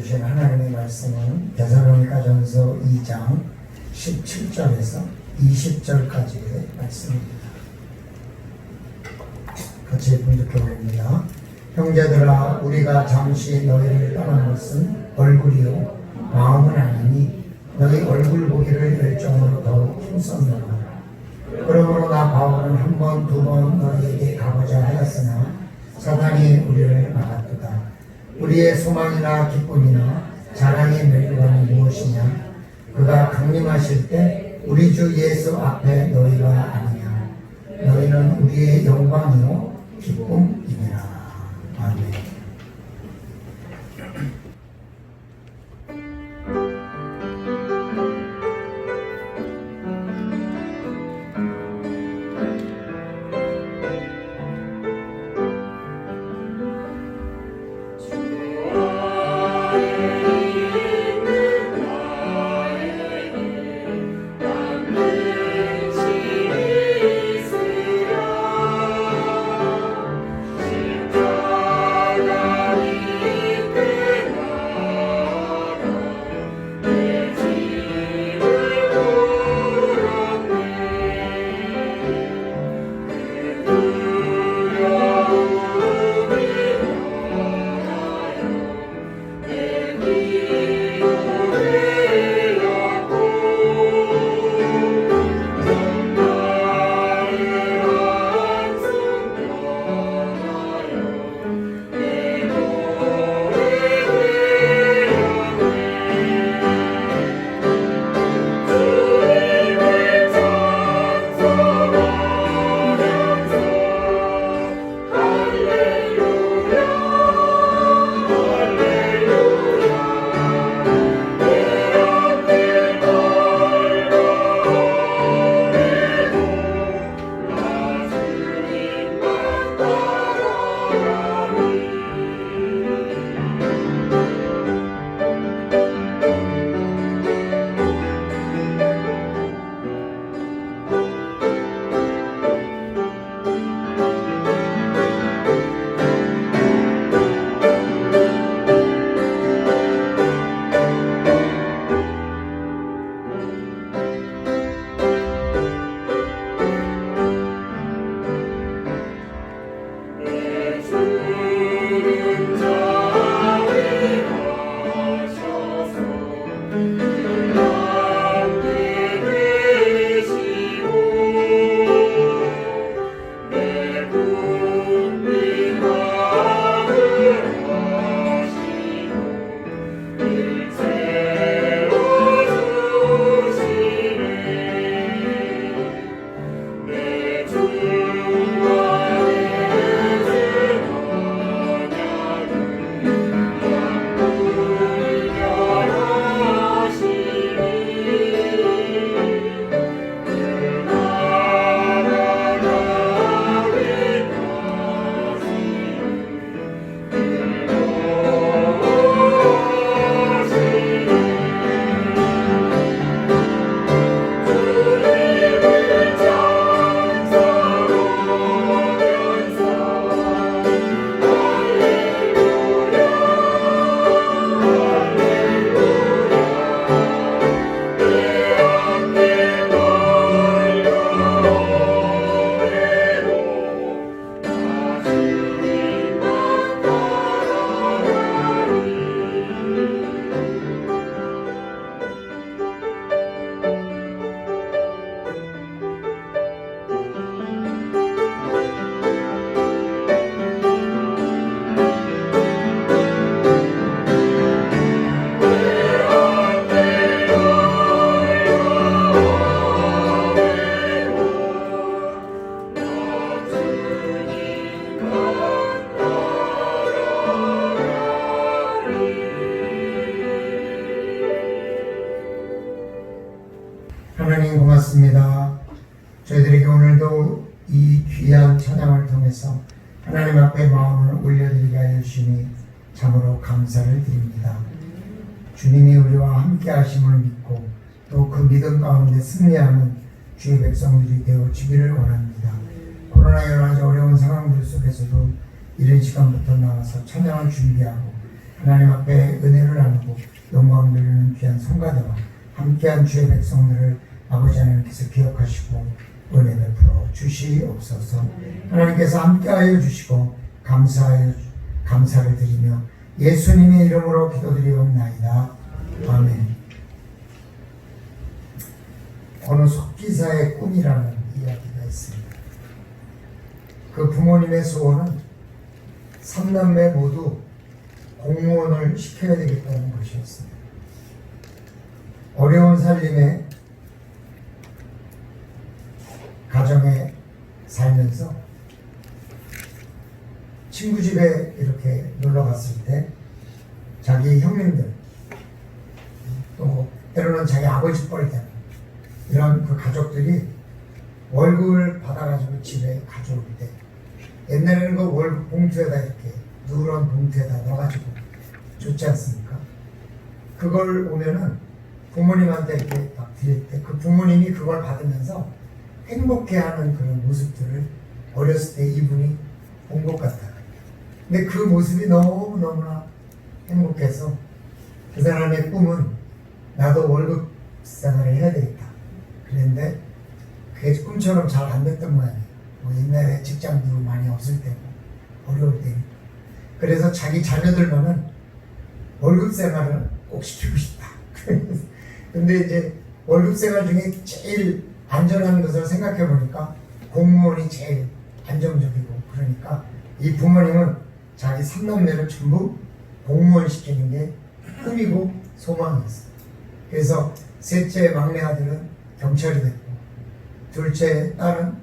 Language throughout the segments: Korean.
주신 하나님의 말씀은 데살로니가전서 2장 17절에서 20절까지의 말씀입니다. 같이 분석해 봅니다. 형제들아, 우리가 잠시 너희를 떠난 것은 얼굴이요 마음은 아니니 너희 얼굴 보기를 열정으로 더욱 힘썼노라. 그러므로 나 바울은 한 번, 두 번 너희에게 가보자 하였으나 사탄이 우리를 막았도다. 우리의 소망이나 기쁨이나 자랑의 멸류관이 무엇이냐? 그가 강림하실 때 우리 주 예수 앞에 너희가 아니냐? 너희는 우리의 영광이요 기쁨이니라. 아멘. 하나님 고맙습니다. 저희들에게 오늘도 이 귀한 찬양을 통해서 하나님 앞에 마음을 올려드리게 하여 주시니 참으로 감사를 드립니다. 주님이 우리와 함께 하심을 믿고 또 그 믿음 가운데 승리하는 주의 백성들이 되어지기를 원합니다. 코로나 여러 가지 어려운 상황들 속에서도 이른 시간부터 나와서 찬양을 준비하고 하나님 앞에 은혜를 나누고 영광 돌리는 귀한 성가대와 함께한 주의 백성들을 아버지 하나님께서 기억하시고 은혜 베풀어 주시옵소서. 하나님께서 함께하여 주시고 감사를 드리며 예수님의 이름으로 기도드리옵나이다. 아멘. 어느 속기사의 꿈이라는 이야기가 있습니다. 그 부모님의 소원은 3남매 모두 공무원을 시켜야 되겠다는 것이었습니다. 어려운 살림에 가정에 살면서 친구 집에 이렇게 놀러 갔을 때 자기 형님들 또 때로는 자기 아버지 뻘 되는 이런 그 가족들이 월급을 받아가지고 집에 가져올 때 옛날에는 그 월급 봉투에다 이렇게 누런 봉투에다 넣어가지고 줬지 않습니까? 그걸 보면은 부모님한테 이렇게 딱 드릴 때 그 부모님이 그걸 받으면서 행복해하는 그런 모습들을 어렸을 때 이분이 본 것 같아요. 근데 그 모습이 너무너무나 행복해서 그 사람의 꿈은 나도 월급 생활을 해야 되겠다. 그랬는데 그게 꿈처럼 잘 안 됐던 모양이에요. 뭐 옛날에 직장도 많이 없을 때고 어려울 때니까. 그래서 자기 자녀들만은 월급 생활을 꼭 시키고 싶다. 근데 이제 월급 생활 중에 제일 안전한 것을 생각해 보니까 공무원이 제일 안정적이고, 그러니까 이 부모님은 자기 3남매를 전부 공무원 시키는 게 꿈이고 소망이었어요. 그래서 셋째 막내 아들은 경찰이 됐고, 둘째 딸은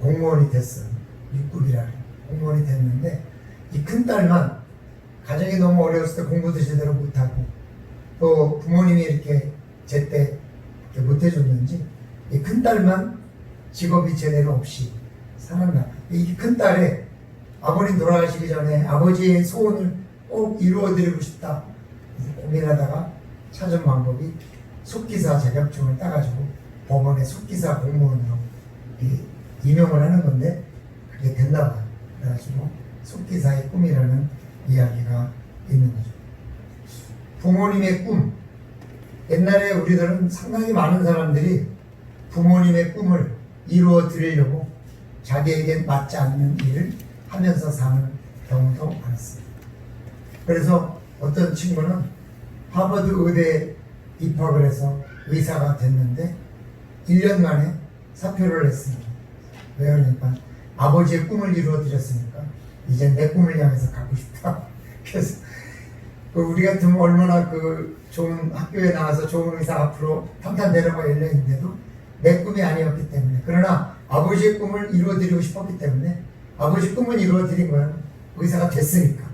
공무원이 됐어요. 6급이라는 공무원이 됐는데, 이 큰 딸만 가정이 너무 어려웠을 때 공부도 제대로 못하고, 또 부모님이 이렇게 제때 못해줬는지 이 큰 딸만 직업이 제대로 없이 살았나. 이 큰 딸의 아버님 돌아가시기 전에 아버지의 소원을 꼭 이루어드리고 싶다 고민하다가 찾은 방법이 속기사 자격증을 따가지고 법원의 속기사 공무원으로 임용을 하는 건데 그게 됐나 봐요. 그래가지고 속기사의 꿈이라는 이야기가 있는 거죠. 부모님의 꿈. 옛날에 우리들은 상당히 많은 사람들이 부모님의 꿈을 이루어 드리려고 자기에게 맞지 않는 일을 하면서 사는 경우도 많았습니다. 그래서 어떤 친구는 하버드 의대에 입학을 해서 의사가 됐는데 1년 만에 사표를 냈습니다. 왜 그러니까 아버지의 꿈을 이루어 드렸으니까 이제 내 꿈을 향해서 가고 싶다. 그래서 우리 같으면 얼마나 좋은 학교에 나와서 좋은 의사 앞으로 탄탄대로가 열려있는데도 내 꿈이 아니었기 때문에, 그러나 아버지의 꿈을 이루어드리고 싶었기 때문에 아버지 꿈을 이루어드린 거예요. 의사가 됐으니까.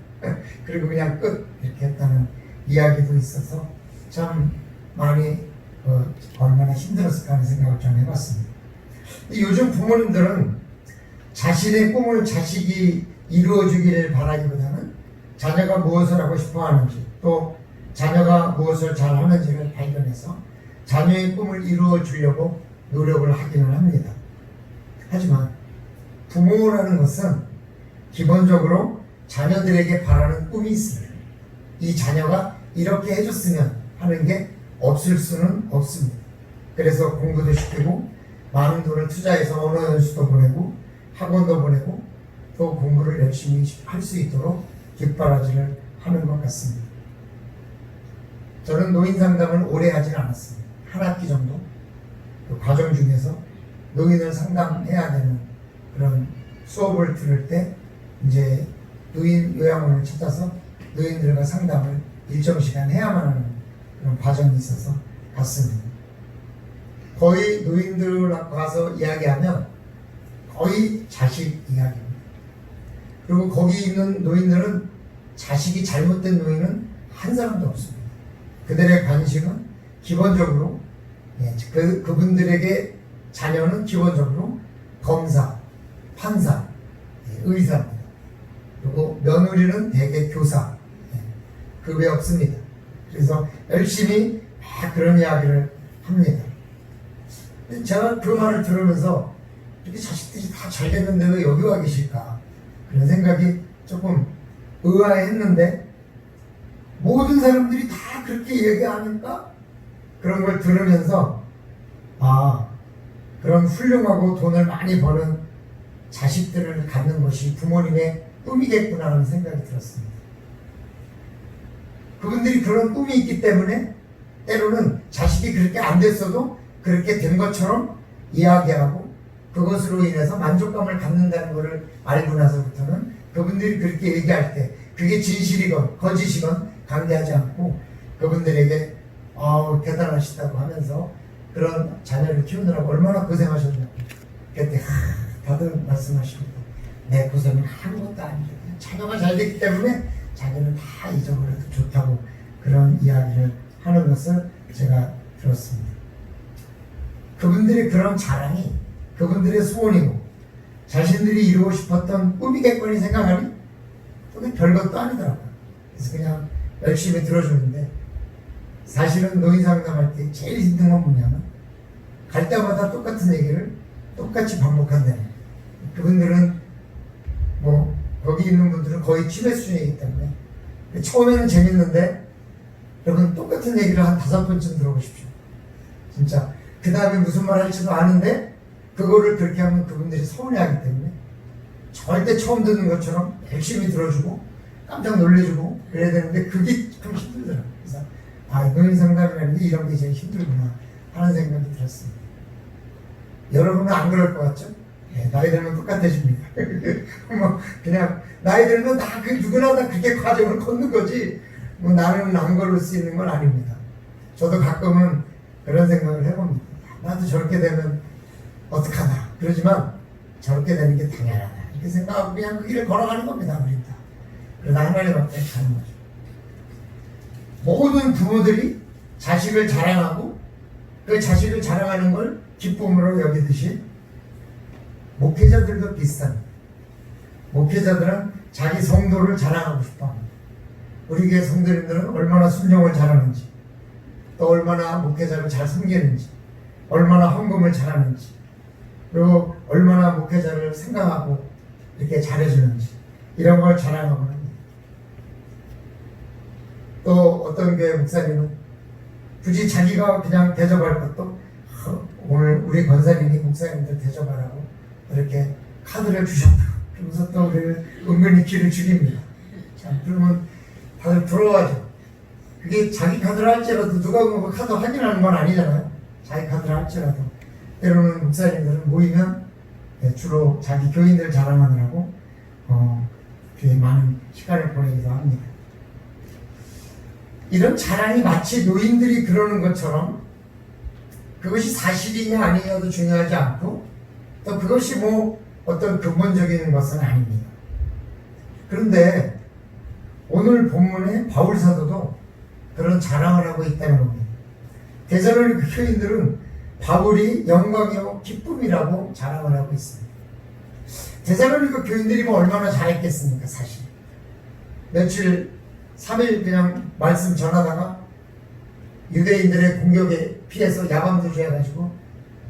그리고 그냥 끝 이렇게 했다는 이야기도 있어서 참 많이 얼마나 힘들었을까 하는 생각을 좀 해봤습니다. 요즘 부모님들은 자신의 꿈을 자식이 이루어주기를 바라기보다는 자녀가 무엇을 하고 싶어 하는지, 또 자녀가 무엇을 잘 하는지를 발견해서 자녀의 꿈을 이루어 주려고 노력을 하기는 합니다. 하지만 부모라는 것은 기본적으로 자녀들에게 바라는 꿈이 있습니다. 이 자녀가 이렇게 해줬으면 하는 게 없을 수는 없습니다. 그래서 공부도 시키고 많은 돈을 투자해서 언어 연수도 보내고 학원도 보내고 또 공부를 열심히 할 수 있도록 뒷바라지를 하는 것 같습니다. 저는 노인 상담을 오래 하진 않았습니다. 한 학기 정도. 그 과정 중에서 노인을 상담해야 되는 그런 수업을 들을 때 이제 노인 요양원을 찾아서 노인들과 상담을 일정 시간 해야만 하는 그런 과정이 있어서 갔습니다. 거의 노인들하고 가서 이야기하면 거의 자식 이야기입니다. 그리고 거기 있는 노인들은 자식이 잘못된 노인은 한 사람도 없습니다. 그들의 관심은 기본적으로 그분들에게 자녀는 기본적으로 검사, 판사, 의사입니다. 그리고 며느리는 대개 교사, 그 외 없습니다. 그래서 열심히 막 그런 이야기를 합니다. 제가 그 말을 들으면서 이렇게 자식들이 다 잘 됐는데 왜 여기 와 계실까? 그런 생각이 조금 의아해했는데 모든 사람들이 다 그렇게 얘기하니까 그런 걸 들으면서 그런 훌륭하고 돈을 많이 버는 자식들을 갖는 것이 부모님의 꿈이겠구나 하는 생각이 들었습니다. 그분들이 그런 꿈이 있기 때문에 때로는 자식이 그렇게 안 됐어도 그렇게 된 것처럼 이야기하고 그것으로 인해서 만족감을 갖는다는 것을 알고 나서부터는 그분들이 그렇게 얘기할 때 그게 진실이건 거짓이건 관계하지 않고 그분들에게 대단하시다고 하면서 그런 자녀를 키우느라고 얼마나 고생하셨냐고 그때 다들 말씀하십니다. 내 고생은 아무것도 아니죠. 자녀가 잘 됐기 때문에 자녀는 다 잊어버려도 좋다고 그런 이야기를 하는 것을 제가 들었습니다. 그분들의 그런 자랑이 그분들의 소원이고 자신들이 이루고 싶었던 꿈이겠거니 생각하니 그게 별것도 아니더라고요. 그래서 그냥 열심히 들어주는데 사실은 노인 상담할 때 제일 힘든 건 뭐냐면 갈 때마다 똑같은 얘기를 똑같이 반복한다는 거예요. 그분들은 거기 있는 분들은 거의 치매 수준이기 때문에 처음에는 재밌는데 여러분 똑같은 얘기를 한 5번쯤 들어보십시오. 진짜 그 다음에 무슨 말 할지도 아는데 그거를 그렇게 하면 그분들이 서운해하기 때문에 절대 처음 듣는 것처럼 열심히 들어주고 깜짝 놀래주고 그래야 되는데 그게 좀 힘들더라고요. 그래서 노인 상담이라는 게 이런 게 제일 힘들구나 하는 생각이 들었습니다. 여러분은 안 그럴 것 같죠? 나이 들면 똑같아집니다. 그냥 나이 들면 누구나 다 그렇게 과정을 걷는 거지 나는 안 걸을 수 있는 건 아닙니다. 저도 가끔은 그런 생각을 해봅니다. 나도 저렇게 되면 어떡하나 그러지만 저렇게 되는 게 당연하다 이렇게 생각하고 그냥 그 길을 걸어가는 겁니다. 우리는 다. 그러다 하나님 앞에 가는 거죠. 모든 부모들이 자식을 자랑하고 그 자식을 자랑하는 걸 기쁨으로 여기듯이 목회자들도 비슷합니다. 목회자들은 자기 성도를 자랑하고 싶어합니다. 우리 교회 성도님들은 얼마나 순종을 잘하는지 또 얼마나 목회자를 잘 섬기는지 얼마나 헌금을 잘하는지 그리고 얼마나 목회자를 생각하고 이렇게 잘해주는지 이런 걸 자랑하고 합니다. 또 어떤 교회 목사님은 굳이 자기가 그냥 대접할 것도 오늘 우리 권사님이 목사님들 대접하라고 이렇게 카드를 주셨다. 그러면서 또 우리를 은근히 기를 죽입니다. 자, 그러면 다들 부러워하죠. 그게 자기 카드를 할지라도 누가 그 카드 확인하는 건 아니잖아요. 자기 카드를 할지라도 때로는 목사님들은 모이면 주로 자기 교인들 자랑하느라고 교회 많은 시간을 보내기도 합니다. 이런 자랑이 마치 노인들이 그러는 것처럼 그것이 사실이냐 아니냐도 중요하지 않고 또 그것이 어떤 근본적인 것은 아닙니다. 그런데 오늘 본문의 바울 사도도 그런 자랑을 하고 있다는 겁니다. 데살로니가 교인들은 바울이 영광이요 기쁨이라고 자랑을 하고 있습니다. 데살로니가 교인들이 얼마나 잘했겠습니까? 사실 며칠 3일 그냥 말씀 전하다가 유대인들의 공격에 피해서 야밤도주 해가지고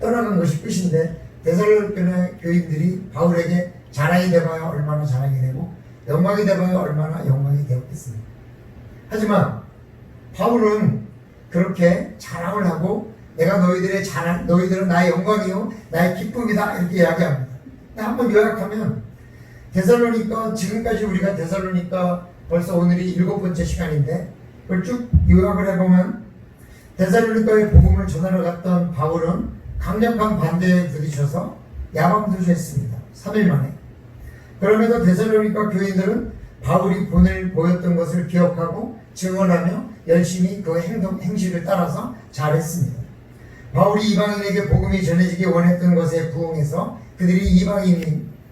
떠나간 것이 끝인데 데살로니가 교인들이 바울에게 자랑이 돼봐야 얼마나 자랑이 되고 영광이 돼봐야 얼마나 영광이 되었겠습니까? 하지만 바울은 그렇게 자랑을 하고 내가 너희들은 나의 영광이요 나의 기쁨이다 이렇게 이야기합니다. 한번 요약하면 데살로니가 지금까지 우리가 데살로니가 벌써 오늘이 7번째 시간인데 그걸 쭉 요약을 해보면 데살로니가의 복음을 전하러 갔던 바울은 강력한 반대에 부딪혀서 야밤도주했습니다. 3일 만에. 그럼에도 데살로니가 교인들은 바울이 본을 보였던 것을 기억하고 증언하며 열심히 그 행실을 따라서 잘했습니다. 바울이 이방인에게 복음이 전해지기 원했던 것에 부응해서 그들이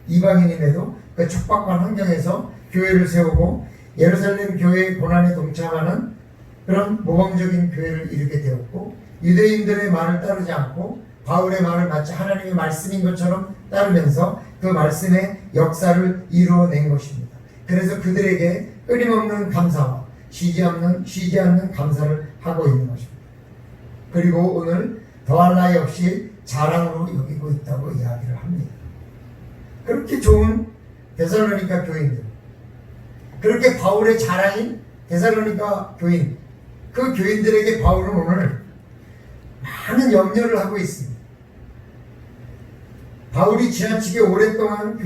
이방인임에도 그 촉박한 환경에서 교회를 세우고 예루살렘 교회의 고난에 동참하는 그런 모범적인 교회를 이루게 되었고 유대인들의 말을 따르지 않고 바울의 말을 마치 하나님의 말씀인 것처럼 따르면서 그 말씀의 역사를 이루어낸 것입니다. 그래서 그들에게 끊임없는 감사와 쉬지 않는 감사를 하고 있는 것입니다. 그리고 오늘 더할 나위 없이 자랑으로 여기고 있다고 이야기를 합니다. 그렇게 좋은 데살로니가 교인들 그렇게 바울의 자랑인 데살로니가 교인, 그 교인들에게 바울은 오늘 많은 염려를 하고 있습니다. 바울이 지나치게 오랫동안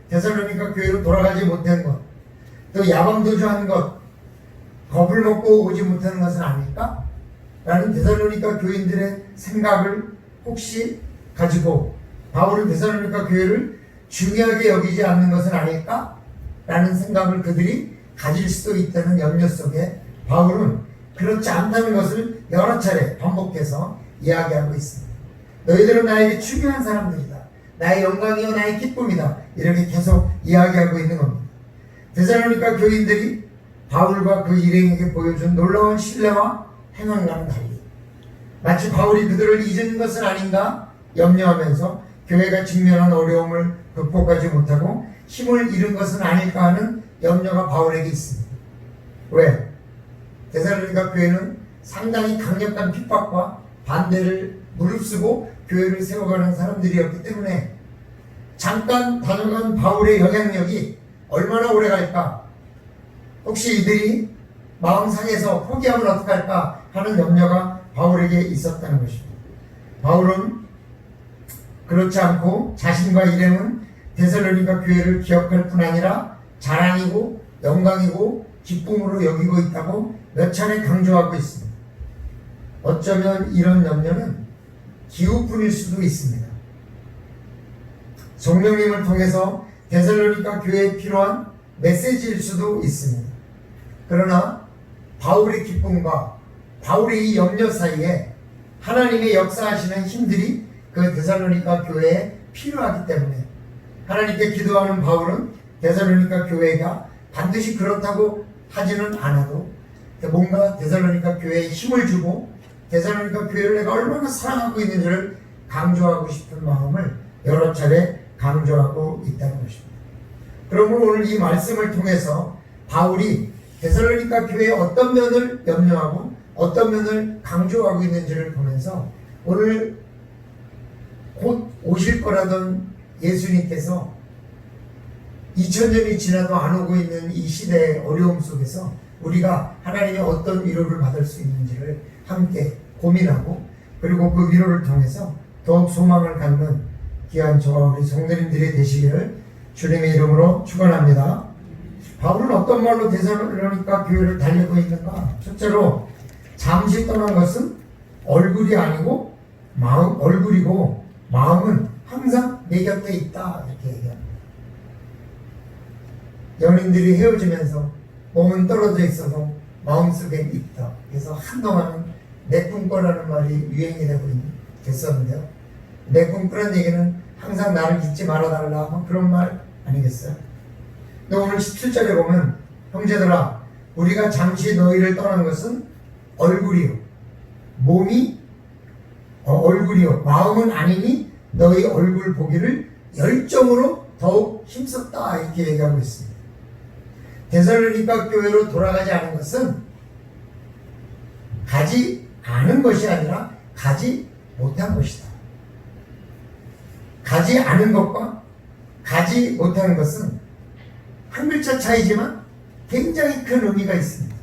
데살로니가 교회로 돌아가지 못한 것, 또 야방도주한 것, 겁을 먹고 오지 못하는 것은 아닐까? 라는 데살로니가 교인들의 생각을 혹시 가지고 바울은 데살로니가 교회를 중요하게 여기지 않는 것은 아닐까? 라는 생각을 그들이 가질 수도 있다는 염려 속에 바울은 그렇지 않다는 것을 여러 차례 반복해서 이야기하고 있습니다. 너희들은 나에게 중요한 사람들이다. 나의 영광이요 나의 기쁨이다. 이렇게 계속 이야기하고 있는 겁니다. 데살로니가 교인들이 바울과 그 일행에게 보여준 놀라운 신뢰와 행함과는 달리 마치 바울이 그들을 잊은 것은 아닌가 염려하면서 교회가 직면한 어려움을 극복하지 못하고 힘을 잃은 것은 아닐까 하는 염려가 바울에게 있습니다. 왜? 데살로니가 교회는 상당히 강력한 핍박과 반대를 무릅쓰고 교회를 세워가는 사람들이었기 때문에 잠깐 다녀간 바울의 영향력이 얼마나 오래 갈까? 혹시 이들이 마음 상해서 포기하면 어떡할까 하는 염려가 바울에게 있었다는 것입니다. 바울은 그렇지 않고 자신과 일행은 데살로니가 교회를 기억할 뿐 아니라 자랑이고 영광이고 기쁨으로 여기고 있다고 몇 차례 강조하고 있습니다. 어쩌면 이런 염려는 기우뿐일 수도 있습니다. 성령님을 통해서 데살로니가 교회에 필요한 메시지일 수도 있습니다. 그러나 바울의 기쁨과 바울의 이 염려 사이에 하나님의 역사하시는 힘들이 그 데살로니가 교회에 필요하기 때문에 하나님께 기도하는 바울은 데살로니가 교회가 반드시 그렇다고 하지는 않아도 뭔가 데살로니가 교회에 힘을 주고 데살로니가 교회를 내가 얼마나 사랑하고 있는지를 강조하고 싶은 마음을 여러 차례 강조하고 있다는 것입니다. 그러므로 오늘 이 말씀을 통해서 바울이 데살로니가 교회의 어떤 면을 염려하고 어떤 면을 강조하고 있는지를 보면서 오늘 곧 오실 거라던 예수님께서 2000년이 지나도 안 오고 있는 이 시대의 어려움 속에서 우리가 하나님의 어떤 위로를 받을 수 있는지를 함께 고민하고 그리고 그 위로를 통해서 더욱 소망을 갖는 귀한 저와 우리 성도님들이 되시기를 주님의 이름으로 축원합니다. 바울은 어떤 말로 데살로니가 교회를 달리고 있는가? 첫째로 잠시 떠난 것은 얼굴이 아니고 얼굴이고 마음은 항상 내 곁에 있다 이렇게 얘기합니다. 연인들이 헤어지면서 몸은 떨어져 있어도 마음속에 있다. 그래서 한동안은 내 꿈꿔라는 말이 유행이 됐었는데요. 내 꿈꾸라는 얘기는 항상 나를 잊지 말아달라 뭐 그런 말 아니겠어요? 근데 오늘 17절에 보면 형제들아 우리가 잠시 너희를 떠난 것은 얼굴이요 몸이 얼굴이요 마음은 아니니 너희 얼굴 보기를 열정으로 더욱 힘썼다 이렇게 얘기하고 있습니다. 데살로니가 교회로 돌아가지 않은 것은 가지 않은 것이 아니라 가지 못한 것이다. 가지 않은 것과 가지 못하는 것은 한 글자 차이지만 굉장히 큰 의미가 있습니다.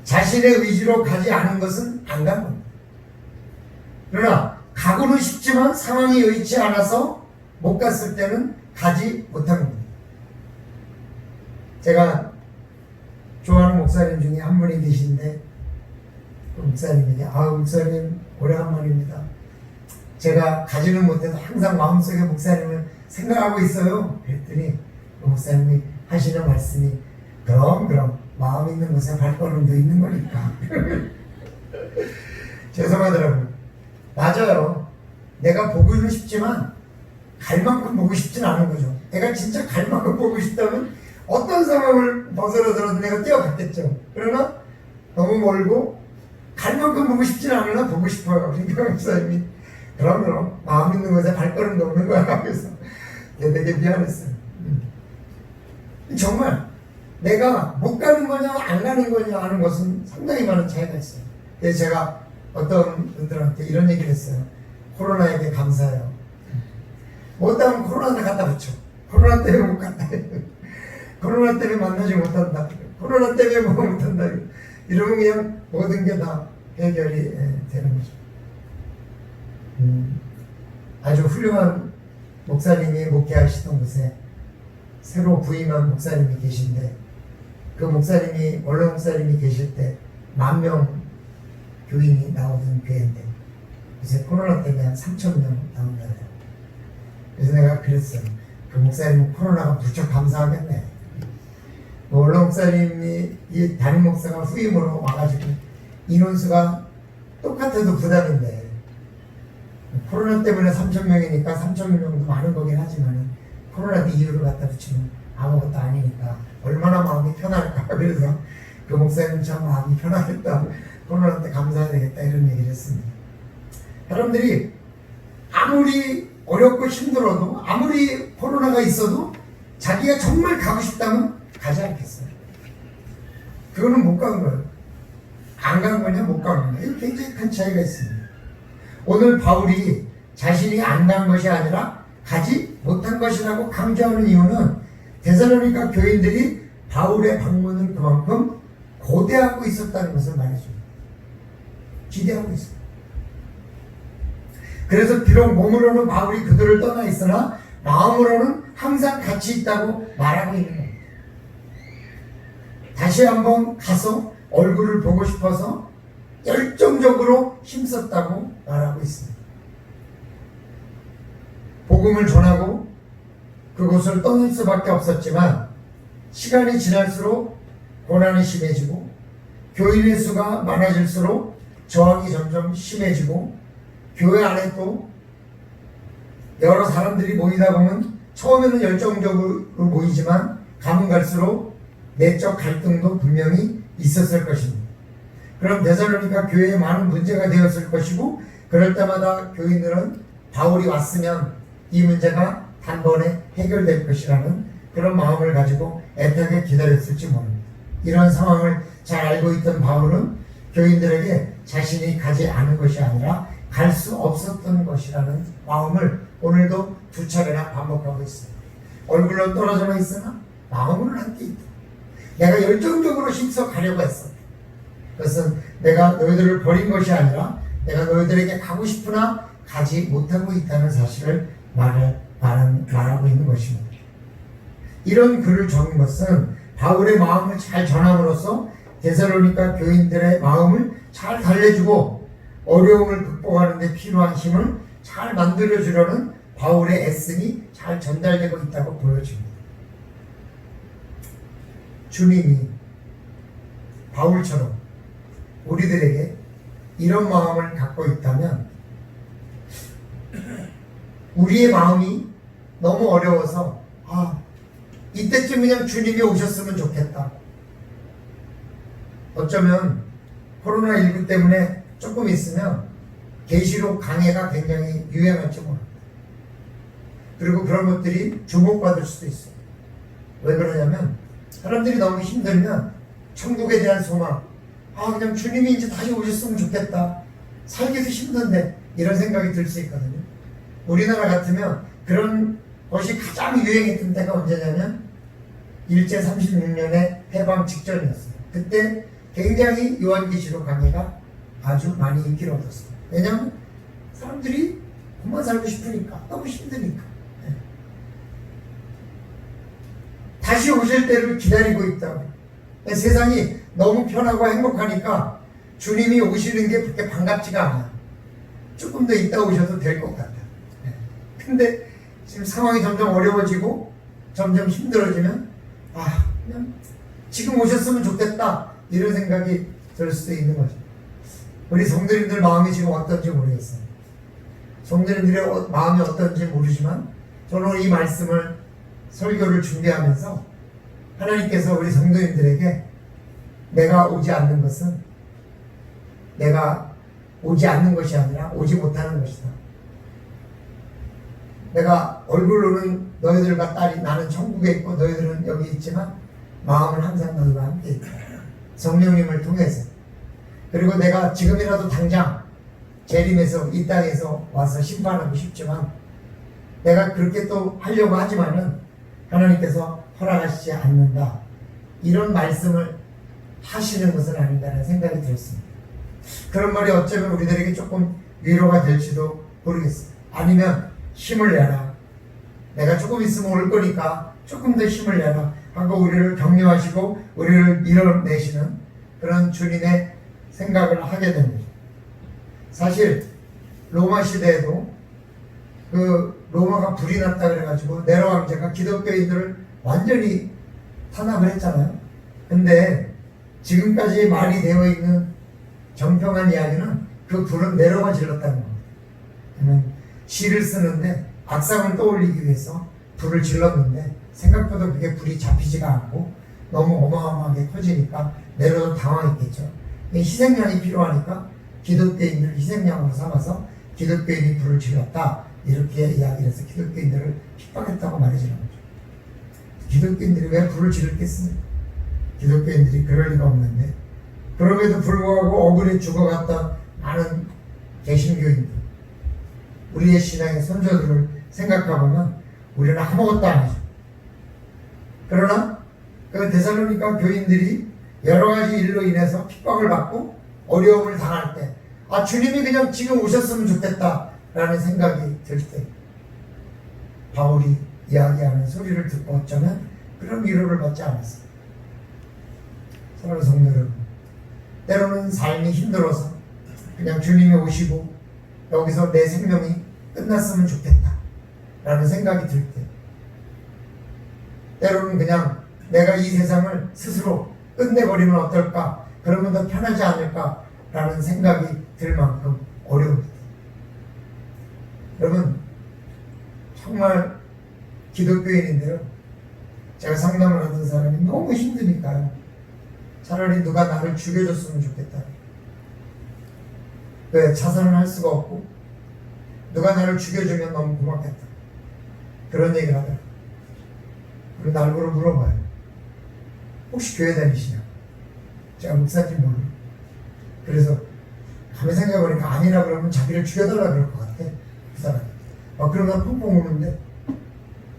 자신의 의지로 가지 않은 것은 안 간 겁니다. 그러나 가고는 싶지만 상황이 여의치 않아서 못 갔을 때는 가지 못한 겁니다. 제가 좋아하는 목사님 중에 한 분이 계신데 그 목사님에게 목사님 오래간만입니다. 제가 가지는 못해도 항상 마음속에 목사님을 생각하고 있어요. 그랬더니 그 목사님이 하시는 말씀이 그럼 마음 있는 곳에 발걸음도 있는 거니까 죄송하더라고요. 맞아요. 내가 보고는 싶지만 갈 만큼 보고 싶진 않은 거죠. 내가 진짜 갈 만큼 보고 싶다면 어떤 상황을 벗어나더라도 내가 뛰어갔겠죠. 그러나 너무 멀고 갈 만큼 보고 싶진 않으나 보고 싶어요. 그러니까 목사님이 그럼 마음 있는 곳에 발걸음도 없는 거야. 그래서 되게 미안했어요. 정말 내가 못 가는 거냐 안 가는 거냐 하는 것은 상당히 많은 차이가 있어요. 그래서 제가 어떤 분들한테 이런 얘기를 했어요. 코로나에게 감사해요. 못하면 코로나를 갖다 붙여. 코로나 때문에 못 갔다. 코로나 때문에 만나지 못한다. 코로나 때문에 뭐 못한다. 이러면 그냥 모든 게 다 해결이 되는 거죠. 아주 훌륭한 목사님이 목회하시던 곳에 새로 부임한 목사님이 계신데, 그 목사님이 원로 목사님이 계실 때 10,000명 교인이 나오던 교회인데 요새 코로나 때문에 한 3,000명 나온다네요. 그래서 내가 그랬어요. 그 목사님은 코로나가 무척 감사하겠네. 원로 목사님이 이 담임 목사가 후임으로 와가지고 인원수가 똑같아도 부담인데, 코로나 때문에 3,000명이니까 3,000명도 많은 거긴 하지만 코로나 이유를 갖다 붙이면 아무것도 아니니까 얼마나 마음이 편할까. 그래서 그 목사님 참 마음이 편하겠다, 코로나 때 감사해야 되겠다, 이런 얘기를 했습니다. 여러분들이 아무리 어렵고 힘들어도, 아무리 코로나가 있어도 자기가 정말 가고 싶다면 가지 않겠어요. 그거는 못 간 거예요. 안 간 거냐 못 간 거냐, 이거 굉장히 큰 차이가 있습니다. 오늘 바울이 자신이 안 간 것이 아니라 가지 못한 것이라고 강조하는 이유는 데살로니가 교인들이 바울의 방문을 그만큼 고대하고 있었다는 것을 말해줍니다. 기대하고 있어요. 그래서 비록 몸으로는 바울이 그들을 떠나 있으나 마음으로는 항상 같이 있다고 말하고 있는 겁니다. 다시 한번 가서 얼굴을 보고 싶어서 열정적으로 힘썼다고 말하고 있습니다. 복음을 전하고 그곳을 떠날 수밖에 없었지만 시간이 지날수록 고난이 심해지고 교인의 수가 많아질수록 저항이 점점 심해지고, 교회 안에 또 여러 사람들이 모이다 보면 처음에는 열정적으로 모이지만 가면 갈수록 내적 갈등도 분명히 있었을 것입니다. 그럼 데살로니가 교회에 많은 문제가 되었을 것이고, 그럴 때마다 교인들은 바울이 왔으면 이 문제가 단번에 해결될 것이라는 그런 마음을 가지고 애타게 기다렸을지 모릅니다. 이런 상황을 잘 알고 있던 바울은 교인들에게 자신이 가지 않은 것이 아니라 갈 수 없었던 것이라는 마음을 오늘도 2차례나 반복하고 있습니다. 얼굴로 떨어져 있으나 마음으로는 함께 있다. 내가 열정적으로 힘써 가려고 했어. 그것은 내가 너희들을 버린 것이 아니라 내가 너희들에게 가고 싶으나 가지 못하고 있다는 사실을 말하고 있는 것입니다. 이런 글을 적은 것은 바울의 마음을 잘 전함으로써 데살로니가 교인들의 마음을 잘 달래주고 어려움을 극복하는 데 필요한 힘을 잘 만들어주려는 바울의 애씀이 잘 전달되고 있다고 보여집니다. 주님이 바울처럼 우리들에게 이런 마음을 갖고 있다면, 우리의 마음이 너무 어려워서 이때쯤 그냥 주님이 오셨으면 좋겠다. 어쩌면 코로나19 때문에 조금 있으면 계시록 강해가 굉장히 유행할지 모릅니다. 그리고 그런 것들이 주목받을 수도 있어요. 왜 그러냐면 사람들이 너무 힘들면 천국에 대한 소망, 그냥 주님이 이제 다시 오셨으면 좋겠다, 살기도 힘든데, 이런 생각이 들 수 있거든요. 우리나라 같으면 그런 것이 가장 유행했던 때가 언제냐면 일제 36년의 해방 직전이었어요. 그때 굉장히 요한계시록 강의가 아주 많이 인기를 얻었어요. 왜냐하면 사람들이 그만 살고 싶으니까, 너무 힘드니까. 다시 오실 때를 기다리고 있다고. 세상이 너무 편하고 행복하니까 주님이 오시는 게 그렇게 반갑지가 않아요. 조금 더 있다 오셔도 될 것 같아요. 근데 지금 상황이 점점 어려워지고 점점 힘들어지면 그냥 지금 오셨으면 좋겠다, 이런 생각이 들 수도 있는 거죠. 우리 성도님들 마음이 지금 어떤지 모르겠어요. 성도님들의 마음이 어떤지 모르지만 저는 이 말씀을, 설교를 준비하면서 하나님께서 우리 성도님들에게 내가 오지 않는 것은 내가 오지 않는 것이 아니라 오지 못하는 것이다. 내가 얼굴로는 너희들과 딸이, 나는 천국에 있고 너희들은 여기 있지만 마음은 항상 너희와 함께 있다. 성령님을 통해서. 그리고 내가 지금이라도 당장 재림해서 이 땅에서 와서 심판하고 싶지만, 내가 그렇게 또 하려고 하지만은 하나님께서 허락하시지 않는다. 이런 말씀을 하시는 것은 아닌가라는 생각이 들었습니다. 그런 말이 어쩌면 우리들에게 조금 위로가 될지도 모르겠어요. 아니면 힘을 내라. 내가 조금 있으면 올 거니까 조금 더 힘을 내라 하고 우리를 격려하시고 우리를 밀어내시는 그런 주님의 생각을 하게 됩니다. 사실 로마 시대에도 그 로마가 불이 났다 그래가지고 네로 황제가 기독교인들을 완전히 탄압을 했잖아요. 근데 지금까지 말이 되어 있는 정평한 이야기는 그 불은 네로가 질렀다는 겁니다. 시를 쓰는데 악상을 떠올리기 위해서 불을 질렀는데 생각보다 그게 불이 잡히지가 않고 너무 어마어마하게 커지니까 네로도 당황했겠죠. 희생양이 필요하니까 기독교인들을 희생양으로 삼아서 기독교인이 불을 질렀다 이렇게 이야기를 해서 기독교인들을 핍박했다고 말해주는 거죠. 기독교인들이 왜 불을 지르겠습니까? 기독교인들이 그럴 리가 없는데 그럼에도 불구하고 억울해 죽어갔던 많은 개신교인들 우리의 신앙의 선조들을 생각해보면 우리는 아무것도 아니죠. 그러나 그 데살로니가 교인들이 여러 가지 일로 인해서 핍박을 받고 어려움을 당할 때 주님이 그냥 지금 오셨으면 좋겠다라는 생각이 들 때 바울이 이야기하는 소리를 듣고 어쩌면 그런 위로를 받지 않았어요. 사랑하는 성도 여러분, 때로는 삶이 힘들어서 그냥 주님이 오시고 여기서 내 생명이 끝났으면 좋겠다 라는 생각이 들 때, 때로는 그냥 내가 이 세상을 스스로 끝내버리면 어떨까, 그러면 더 편하지 않을까 라는 생각이 들 만큼 어려울 때, 여러분 정말 기독교인인데요, 제가 상담을 하던 사람이 너무 힘드니까요, 차라리 누가 나를 죽여줬으면 좋겠다. 왜? 자살은 할 수가 없고 누가 나를 죽여주면 너무 고맙겠다. 그런 얘기를 하더라고요. 그리고 나를 물어봐요. 혹시 교회 다니시냐? 제가 목사인지 몰라. 그래서 가만히 생각해보니까 아니라 그러면 자기를 죽여달라 그럴 것 같아. 그 사람이. 그럼 난 펑펑 우는데.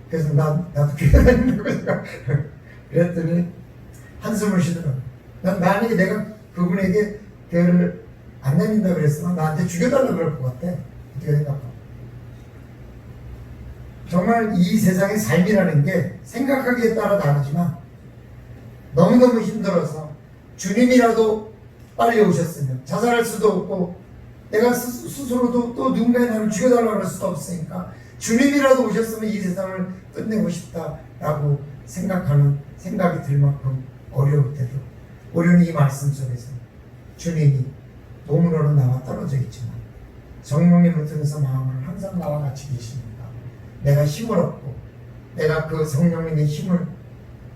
그래서 나도 교회 다니는 거니까. 그랬더니 한숨을 쉬더라고요. 만약에 내가 그분에게 교회를 안 다닌다 그랬으면 나한테 죽여달라 그럴 것 같아. 어떻게 생각하고. 정말 이 세상의 삶이라는 게 생각하기에 따라 다르지만 너무너무 힘들어서 주님이라도 빨리 오셨으면 자살할 수도 없고 내가 스스로도 또 누군가의 나를 죽여달라고 할 수도 없으니까 주님이라도 오셨으면 이 세상을 끝내고 싶다라고 생각하는 생각이 들 만큼 어려울 때도 우리는 이 말씀 속에서 주님이 몸으로는 나와 떨어져 있지만 성령님을 통해서 마음을 항상 나와 같이 계십니다. 내가 힘을 얻고 내가 그 성령님의 힘을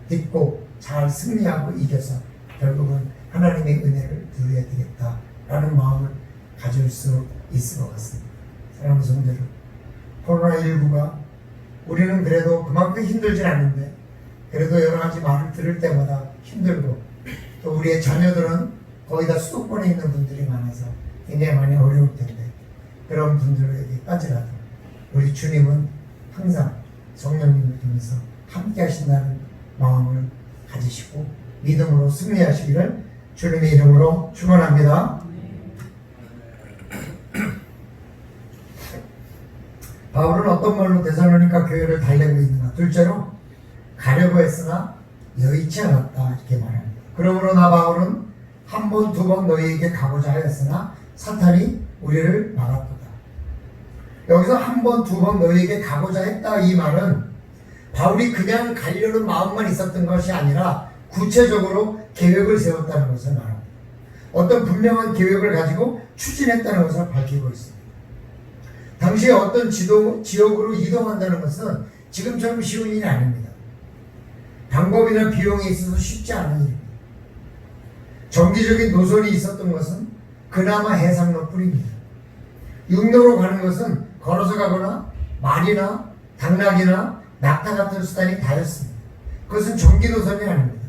믿고 잘 승리하고 이겨서 결국은 하나님의 은혜를 누려야 되겠다라는 마음을 가질 수 있을 것 같습니다. 사랑하는 성도들, 코로나19가 우리는 그래도 그만큼 힘들진 않는데 그래도 여러 가지 말을 들을 때마다 힘들고 또 우리의 자녀들은 거의 다 수도권에 있는 분들이 많아서 굉장히 많이 어려울 텐데 그런 분들에게까지라도 우리 주님은 항상 성령님을 통해서 함께 하신다는 마음을 가지시고 믿음으로 승리하시기를 주님의 이름으로 축원합니다. 바울은 어떤 말로 데살로니가 교회를 달래고 있는가? 둘째로 가려고 했으나 여의치 않았다 이렇게 말합니다. 그러므로 나 바울은 한 번, 두 번 너희에게 가고자 하였으나 사탄이 우리를 막았도다. 여기서 한 번, 두 번 너희에게 가고자 했다 이 말은 바울이 그냥 가려는 마음만 있었던 것이 아니라 구체적으로 계획을 세웠다는 것을 말합니다. 어떤 분명한 계획을 가지고 추진했다는 것을 밝히고 있습니다. 당시에 어떤 지역으로 이동한다는 것은 지금처럼 쉬운 일이 아닙니다. 방법이나 비용에 있어서 쉽지 않은 일입니다. 정기적인 노선이 있었던 것은 그나마 해상로 뿐입니다. 육로로 가는 것은 걸어서 가거나 말이나 당나귀나 낙타 같은 수단이 다였습니다. 그것은 정기 노선이 아닙니다.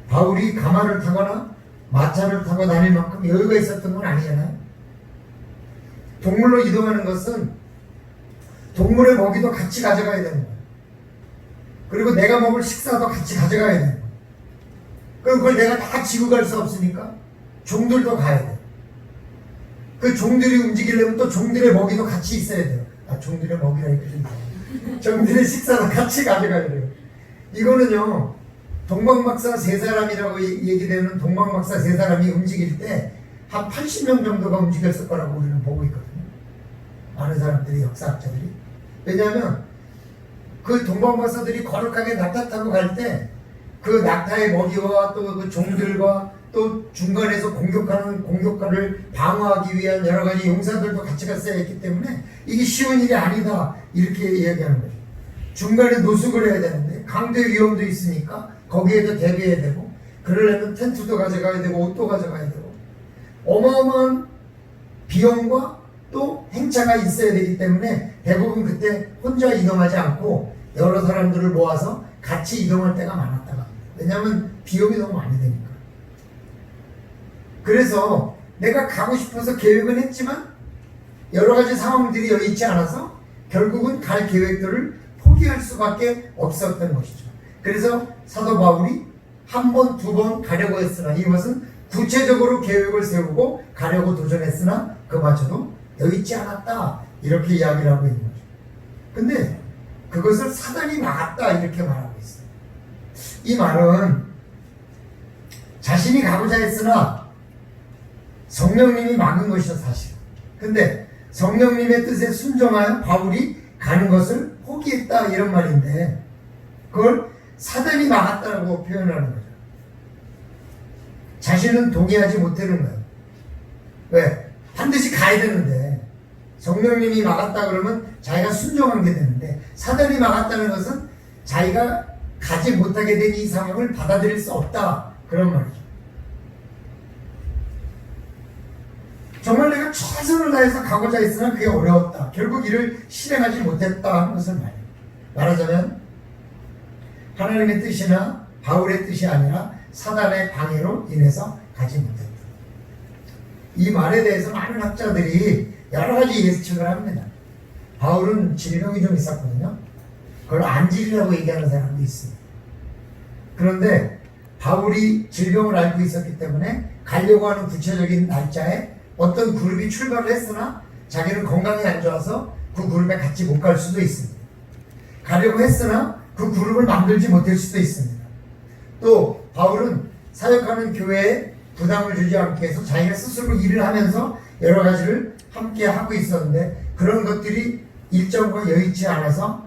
바울이 가마를 타거나 마차를 타고 다닐 만큼 여유가 있었던 건 아니잖아요. 동물로 이동하는 것은 동물의 먹이도 같이 가져가야 되는 거예요. 그리고 내가 먹을 식사도 같이 가져가야 돼요. 그럼 그걸 내가 다 지고 갈 수 없으니까 종들도 가야 돼요. 그 종들이 움직이려면 또 종들의 먹이도 같이 있어야 돼요. 종들의 먹이라니까 종들의 식사도 같이 가져가야 돼요. 이거는요, 동방박사 세 사람이라고 얘기되는 동방박사 세 사람이 움직일 때 한 80명 정도가 움직였을 거라고 우리는 보고 있거든요. 많은 사람들이, 역사학자들이. 왜냐하면 그 동방박사들이 거룩하게 낙타 타고 갈 때 그 낙타의 먹이와 또 그 종들과 또 중간에서 공격하는 공격가를 방어하기 위한 여러 가지 용사들도 같이 갔어야 했기 때문에 이게 쉬운 일이 아니다, 이렇게 이야기하는 거죠. 중간에 노숙을 해야 되는데 강대 위험도 있으니까 거기에도 대비해야 되고, 그러려면 텐트도 가져가야 되고 옷도 가져가야 되고 어마어마한 비용과 또 행차가 있어야 되기 때문에 대부분 그때 혼자 이동하지 않고 여러 사람들을 모아서 같이 이동할 때가 많았다가, 왜냐하면 비용이 너무 많이 되니까. 그래서 내가 가고 싶어서 계획은 했지만 여러 가지 상황들이 여의치 않아서 결국은 갈 계획들을 포기할 수밖에 없었던 것이죠. 그래서 사도 바울이 한 번, 두 번 가려고 했으나, 이것은 구체적으로 계획을 세우고 가려고 도전했으나 그마저도 여의치 않았다, 이렇게 이야기를 하고 있는 거죠. 근데 그것을 사단이 막았다, 이렇게 말하고 있어요. 이 말은 자신이 가고자 했으나 성령님이 막은 것이죠, 사실. 근데 성령님의 뜻에 순종하여 바울이 가는 것을 포기했다, 이런 말인데 그걸 사단이 막았다고 표현하는 거죠. 자신은 동의하지 못하는 거예요. 왜? 반드시 가야 되는데 성령님이 막았다 그러면 자기가 순종한 게 되는데, 사단이 막았다는 것은 자기가 가지 못하게 된 이 상황을 받아들일 수 없다, 그런 말이죠. 정말 내가 최선을 다해서 가고자 했으나 그게 어려웠다, 결국 이를 실행하지 못했다 하는 것을 말해요. 말하자면 하나님의 뜻이나 바울의 뜻이 아니라 사단의 방해로 인해서 가지 못했다. 이 말에 대해서 많은 학자들이 여러 가지 예측을 합니다. 바울은 질병이 좀 있었거든요. 그걸 안질이라고 얘기하는 사람도 있습니다. 그런데 바울이 질병을 앓고 있었기 때문에 가려고 하는 구체적인 날짜에 어떤 그룹이 출발을 했으나 자기는 건강이 안 좋아서 그 그룹에 같이 못 갈 수도 있습니다. 가려고 했으나 그 그룹을 만들지 못할 수도 있습니다. 또 바울은 사역하는 교회에 부담을 주지 않게 해서 자기가 스스로 일을 하면서 여러 가지를 함께 하고 있었는데 그런 것들이 일정과 여의치 않아서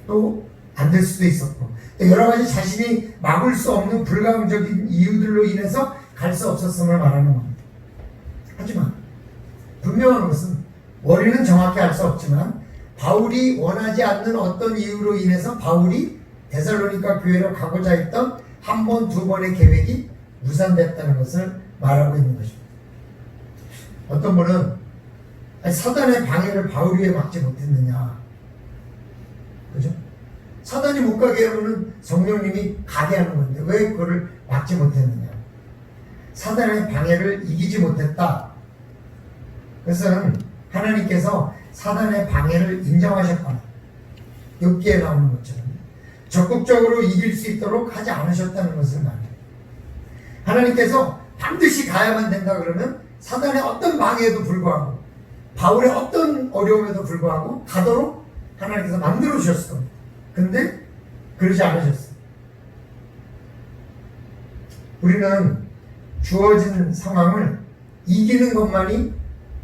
또 안 될 수도 있었고, 또 여러 가지 자신이 막을 수 없는 불가항적인 이유들로 인해서 갈 수 없었음을 말하는 겁니다. 하지만 분명한 것은, 원인은 정확히 알 수 없지만 바울이 원하지 않는 어떤 이유로 인해서 바울이 데살로니가 교회로 가고자 했던 한 번, 두 번의 계획이 무산됐다는 것을 말하고 있는 것입니다. 어떤 분은 사단의 방해를 바울이 왜 막지 못했느냐, 그죠? 사단이 못 가게 하면 성령님이 가게 하는 건데 왜 그거를 막지 못했느냐. 사단의 방해를 이기지 못했다. 그래서는 하나님께서 사단의 방해를 인정하셨거나 욥기에 나오는 것처럼 적극적으로 이길 수 있도록 하지 않으셨다는 것을 말해요. 하나님께서 반드시 가야만 된다 그러면 사단의 어떤 방해에도 불구하고 바울의 어떤 어려움에도 불구하고 가도록 하나님께서 만들어 주셨을 겁니다. 근데 그러지 않으셨어요. 우리는 주어진 상황을 이기는 것만이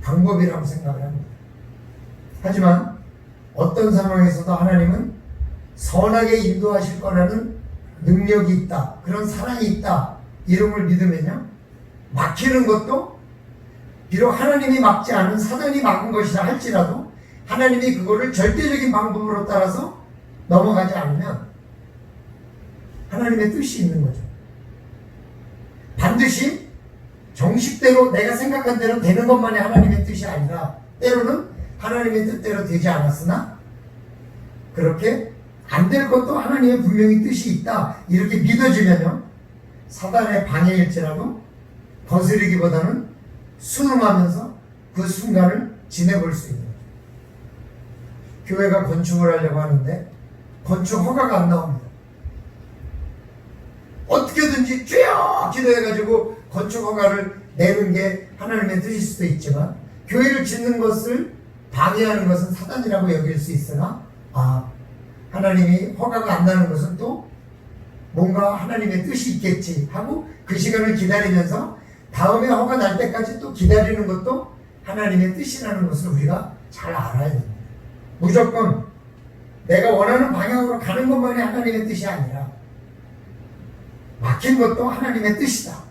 방법이라고 생각을 합니다. 하지만 어떤 상황에서도 하나님은 선하게 인도하실 거라는 능력이 있다, 그런 사랑이 있다, 이런 걸 믿으면요, 막히는 것도 비록 하나님이 막지 않은 사단이 막은 것이라 할지라도 하나님이 그거를 절대적인 방법으로 따라서 넘어가지 않으면 하나님의 뜻이 있는 거죠. 반드시 정식대로 내가 생각한 대로 되는 것만이 하나님의 뜻이 아니라 때로는 하나님의 뜻대로 되지 않았으나 그렇게 안 될 것도 하나님의 분명히 뜻이 있다, 이렇게 믿어지면요, 사단의 방해일지라도 거스르기보다는 순응하면서 그 순간을 지내볼 수 있는 거죠. 교회가 건축을 하려고 하는데 건축 허가가 안 나옵니다. 어떻게든지 쭉 기도해가지고 건축 허가를 내는 게 하나님의 뜻일 수도 있지만, 교회를 짓는 것을 방해하는 것은 사단이라고 여길 수 있으나, 하나님이 허가가 안 나는 것은 또 뭔가 하나님의 뜻이 있겠지 하고 그 시간을 기다리면서 다음에 허가 날 때까지 또 기다리는 것도 하나님의 뜻이라는 것을 우리가 잘 알아야 됩니다. 무조건 내가 원하는 방향으로 가는 것만이 하나님의 뜻이 아니라 막힌 것도 하나님의 뜻이다.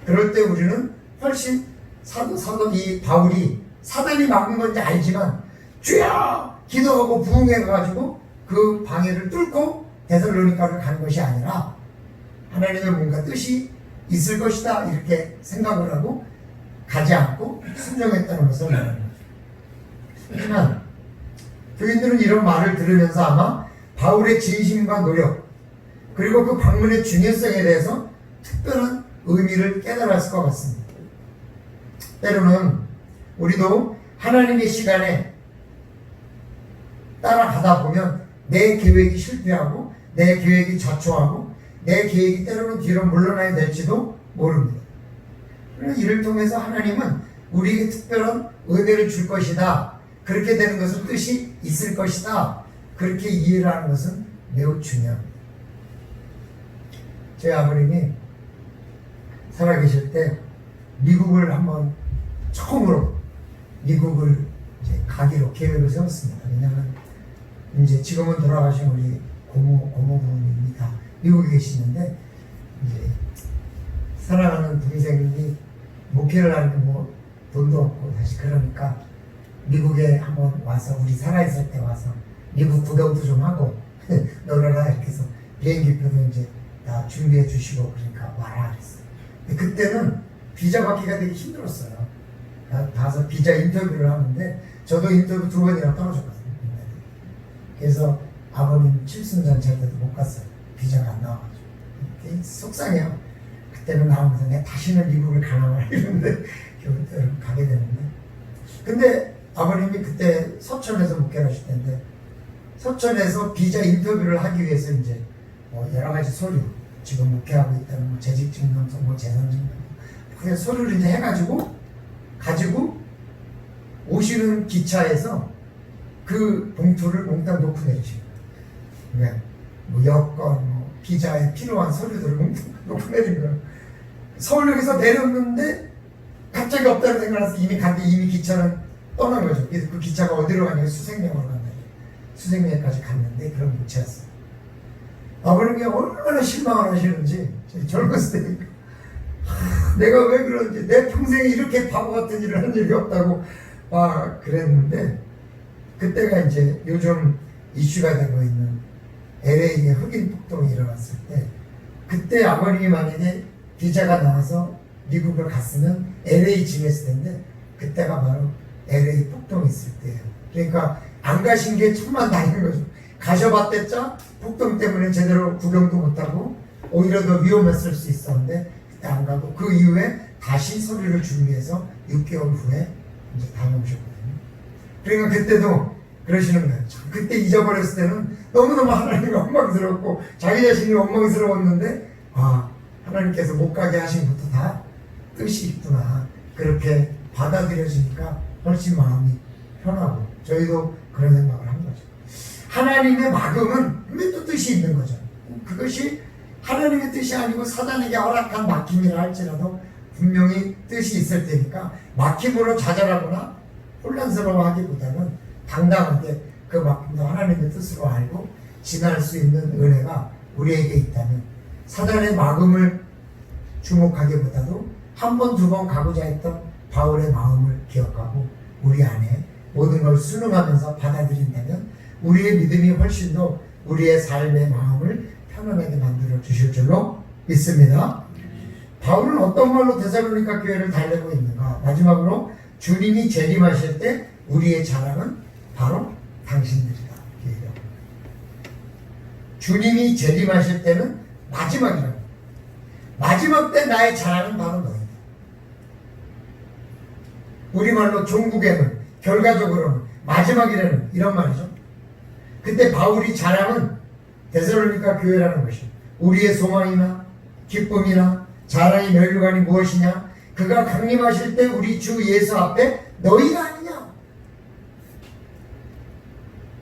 그럴 때 우리는 훨씬 사도 이 바울이 사단이 막은 건지 알지만 주여 기도하고 부응해가지고 그 방해를 뚫고 데살로니가를 가는 것이 아니라 하나님의 뭔가 뜻이 있을 것이다 이렇게 생각을 하고 가지 않고 순종했다는 것을 말하는 거죠. 하지만 교인들은 이런 말을 들으면서 아마 바울의 진심과 노력 그리고 그 방문의 중요성에 대해서 특별한 의미를 깨달았을 것 같습니다. 때로는 우리도 하나님의 시간에 따라가다 보면 내 계획이 실패하고 내 계획이 좌초하고 내 계획이 때로는 뒤로 물러나야 될지도 모릅니다. 그러나 이를 통해서 하나님은 우리에게 특별한 은혜를 줄 것이다. 그렇게 되는 것은 뜻이 있을 것이다. 그렇게 이해를 하는 것은 매우 중요합니다. 제 아버님이 살아계실 때 미국을 한번 처음으로 미국을 이제 가기로 계획을 세웠습니다. 왜냐하면 이제 지금은 돌아가신 우리 고모부님이 다 미국에 계시는데 이제 사랑하는 동생이 목회를 하니까 뭐 돈도 없고 다시 그러니까 미국에 한번 와서 우리 살아있을 때 와서 미국 구경도 좀 하고 놀아라 이렇게 해서 비행기표도 이제 다 준비해 주시고 그러니까 와라 그랬어요. 근데 그때는 비자 받기가 되게 힘들었어요. 가서 비자 인터뷰를 하는데 저도 인터뷰 2번이나 떨어졌거든요. 그래서 아버님 칠순잔치 때도 못 갔어요. 비자가 안 나와가지고 속상해요. 그때는 나오면서 내가 다시는 미국을 가나 이러는데 가게 되는데 근데 아버님이 그때 서천에서 목회를 하실 텐데 서천에서 비자 인터뷰를 하기 위해서 이제 뭐 여러 가지 서류 지금 목회하고 있다는 뭐 재직증명서 뭐 재산증명서 그 서류를 이제 해가지고 가지고 오시는 기차에서 그 봉투를 몽땅 놓고 내리십니다. 그러니까 뭐 여권, 뭐 비자에 필요한 서류들을 몽땅 놓고 내린 거예요. 서울역에서 내렸는데 갑자기 없다는 생각을 해서 이미 기차는 떠난 거죠. 그래서 그 기차가 어디로 가냐면 수색역으로 간다. 수색역까지 갔는데 그런 무차였어요. 아버님이 얼마나 실망을 하시는지 젊었을 때니까 내가 왜 그런지 내 평생에 이렇게 바보 같은 일을 한 일이 없다고 그랬는데 그때가 이제 요즘 이슈가 되고 있는 LA의 흑인 폭동이 일어났을 때 그때 아버님이 만약에 비자가 나와서 미국을 갔으면 LA 지냈을 텐데 그때가 바로 LA 폭동이 있을 때예요. 그러니까 안 가신 게 천만 다행인 거죠. 가셔봤댔자 폭동 때문에 제대로 구경도 못하고 오히려 더 위험했을 수 있었는데 그때 안 가고 그 이후에 다시 서류를 준비해서 6개월 후에 이제 다녀오셨거든요. 그러니까 그때도 그러시는 거예요. 그때 잊어버렸을 때는 너무너무 하나님이 원망스럽고 자기 자신이 원망스러웠는데 하나님께서 못 가게 하신 것도 다 뜻이 있구나. 그렇게 받아들여지니까 훨씬 마음이 편하고 저희도 그런 생각을 한 거죠. 하나님의 막음은 분명히 뜻이 있는 거죠. 그것이 하나님의 뜻이 아니고 사단에게 허락한 막힘이라 할지라도 분명히 뜻이 있을 테니까 막힘으로 좌절하거나 혼란스러워하기보다는 당당하게 그 막힘도 하나님의 뜻으로 알고 지날 수 있는 은혜가 우리에게 있다면 사단의 막음을 주목하기보다도 한 번, 두 번 가고자 했던 바울의 마음을 기억하고 우리 안에 모든 걸 순응하면서 받아들인다면 우리의 믿음이 훨씬 더 우리의 삶의 마음을 편안하게 만들어 주실 줄로 믿습니다. 바울은 어떤 말로 데살로니가 교회를 달래고 있는가? 마지막으로 주님이 재림하실 때 우리의 자랑은 바로 당신들이다. 주님이 재림하실 때는 마지막이라고. 마지막 때 나의 자랑은 바로 너희다. 우리말로 종국에는 결과적으로는 마지막이라는 이런 말이죠. 그때 바울이 자랑은 데살로니가 교회라는 것이 우리의 소망이나 기쁨이나 자랑의 멸류관이 무엇이냐? 그가 강림하실 때 우리 주 예수 앞에 너희가 아니냐?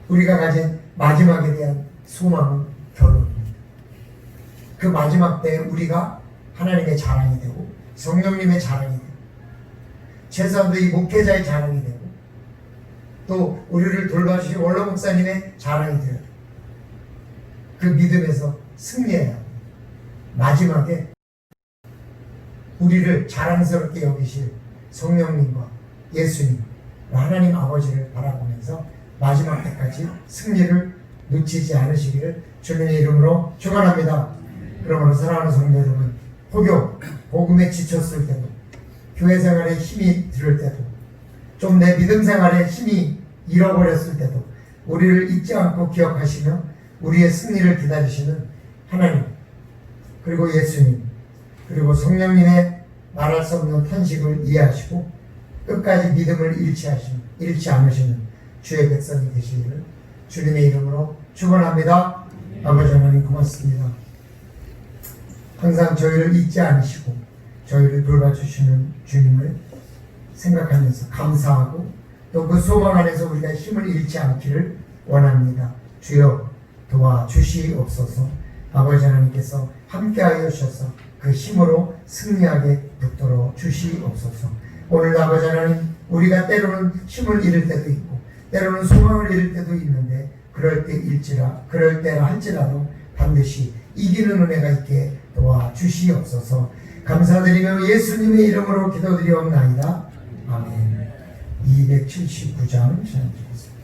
우리가 가진 마지막에 대한 소망은 결혼입니다. 그 마지막 때 우리가 하나님의 자랑이 되고 성령님의 자랑이 되고 최소한도 이 목회자의 자랑이 되고 또 우리를 돌봐주신 원로 목사님의 자랑이 되어야 돼요. 그 믿음에서 승리해야 합니다. 마지막에 우리를 자랑스럽게 여기실 성령님과 예수님, 하나님 아버지를 바라보면서 마지막 때까지 승리를 놓치지 않으시기를 주님의 이름으로 축원합니다. 그러므로 사랑하는 성도 여러분, 혹여 복음에 지쳤을 때도 교회 생활에 힘이 들을 때도 좀 내 믿음 생활에 힘이 잃어버렸을 때도 우리를 잊지 않고 기억하시며 우리의 승리를 기다리시는 하나님 그리고 예수님 그리고 성령님의 말할 수 없는 탄식을 이해하시고 끝까지 믿음을 잃지 않으시는 주의 백성이 되시기를 주님의 이름으로 축원합니다. 아버지 하나님 고맙습니다. 항상 저희를 잊지 않으시고 저희를 돌봐주시는 주님을 생각하면서 감사하고 또 그 소망 안에서 우리가 힘을 잃지 않기를 원합니다. 주여 도와주시옵소서. 아버지 하나님께서 함께하여 주셔서 그 힘으로 승리하게 붙들어 주시옵소서. 오늘 아버지 하나님 우리가 때로는 힘을 잃을 때도 있고 때로는 소망을 잃을 때도 있는데 그럴 때라 할지라도 반드시 이기는 은혜가 있게 도와주시옵소서. 감사드리며 예수님의 이름으로 기도드리옵나이다. 아멘. 279장 시작하겠습니다.